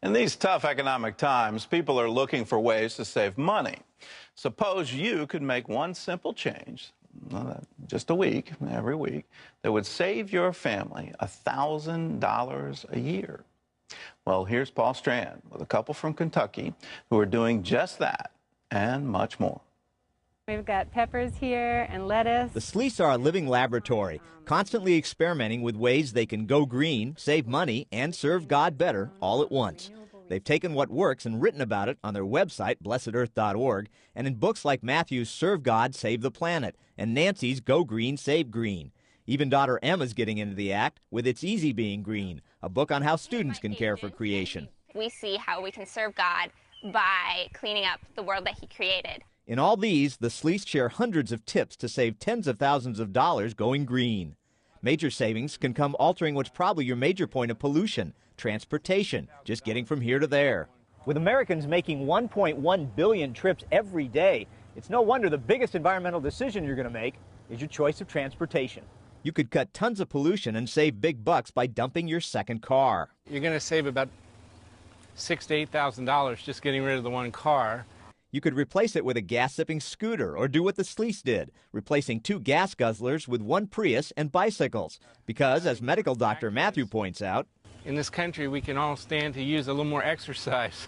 In these tough economic times, people are looking for ways to save money. Suppose you could make one simple change, just every week, that would save your family $1,000 a year. Well, here's Paul Strand with a couple from Kentucky who are doing just that and much more. We've got peppers here and lettuce. The Sleeths are a living laboratory, constantly experimenting with ways they can go green, save money, and serve God better all at once. They've taken what works and written about it on their website, blessedearth.org, and in books like Matthew's Serve God, Save the Planet, and Nancy's Go Green, Save Green. Even daughter Emma's getting into the act with It's Easy Being Green, a book on how students can care for creation. We see how we can serve God by cleaning up the world that He created. In all these, the Sleeths share hundreds of tips to save tens of thousands of dollars going green. Major savings can come altering what's probably your major point of pollution, transportation, just getting from here to there. With Americans making 1.1 billion trips every day, it's no wonder the biggest environmental decision you're going to make is your choice of transportation. You could cut tons of pollution and save big bucks by dumping your second car. You're going to save about $6,000 to $8,000 just getting rid of the one car. You could replace it with a gas-sipping scooter or do what the Sleeths did, replacing 2 gas guzzlers with 1 Prius and bicycles. Because, as medical doctor Matthew points out, in this country we can all stand to use a little more exercise.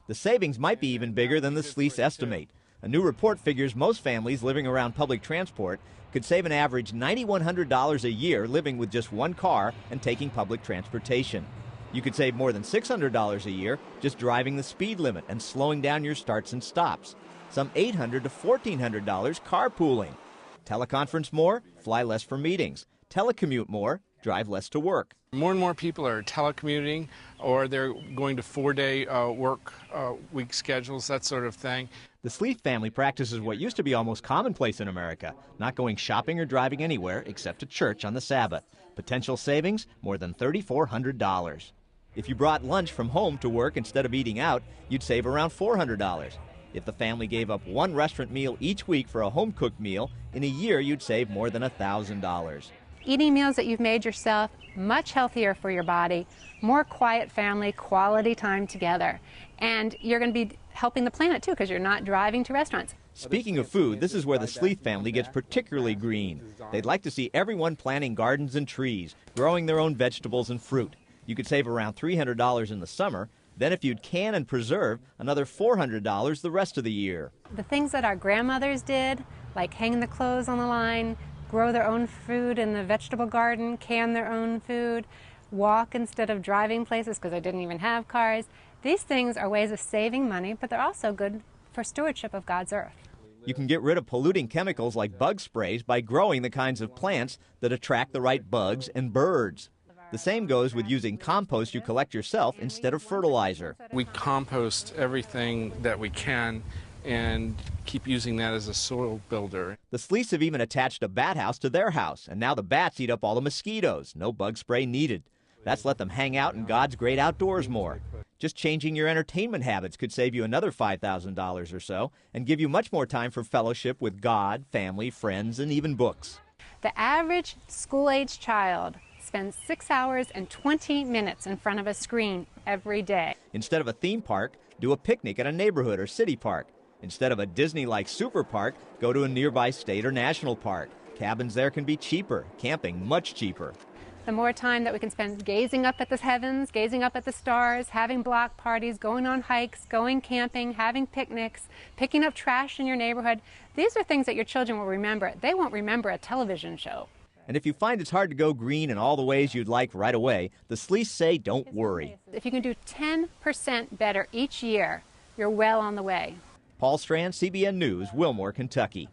The savings might be even bigger than the Sleeths estimate. A new report figures most families living around public transport could save an average $9,100 a year living with just 1 car and taking public transportation. You could save more than $600 a year just driving the speed limit and slowing down your starts and stops. Some $800 to $1,400 carpooling. Teleconference more, fly less for meetings. Telecommute more, drive less to work. More and more people are telecommuting, or they're going to 4-day work week schedules, that sort of thing. The Sleeth family practices what used to be almost commonplace in America, not going shopping or driving anywhere except to church on the Sabbath. Potential savings, more than $3,400. If you brought lunch from home to work instead of eating out, you'd save around $400. If the family gave up 1 restaurant meal each week for a home-cooked meal, in a year you'd save more than $1,000. Eating meals that you've made yourself, much healthier for your body, more quiet family, quality time together. And you're going to be helping the planet too because you're not driving to restaurants. Speaking of food, this is where the Sleeth family gets particularly green. They'd like to see everyone planting gardens and trees, growing their own vegetables and fruit. You could save around $300 in the summer. Then if you'd can and preserve, another $400 the rest of the year. The things that our grandmothers did, like hang the clothes on the line, grow their own food in the vegetable garden, can their own food, walk instead of driving places because they didn't even have cars. These things are ways of saving money, but they're also good for stewardship of God's earth. You can get rid of polluting chemicals like bug sprays by growing the kinds of plants that attract the right bugs and birds. The same goes with using compost you collect yourself instead of fertilizer. We compost everything that we can and keep using that as a soil builder. The Sleeths have even attached a bat house to their house, and now the bats eat up all the mosquitoes. No bug spray needed. That's let them hang out in God's great outdoors more. Just changing your entertainment habits could save you another $5,000 or so and give you much more time for fellowship with God, family, friends, and even books. The average school-age child spends 6 hours and 20 minutes in front of a screen every day. Instead of a theme park, do a picnic at a neighborhood or city park. Instead of a Disney-like super park, go to a nearby state or national park. Cabins there can be cheaper, camping much cheaper. The more time that we can spend gazing up at the heavens, gazing up at the stars, having block parties, going on hikes, going camping, having picnics, picking up trash in your neighborhood, these are things that your children will remember. They won't remember a television show. And if you find it's hard to go green in all the ways you'd like right away, the Sleeths say don't worry. If you can do 10% better each year, you're well on the way. Paul Strand, CBN News, Wilmore, Kentucky.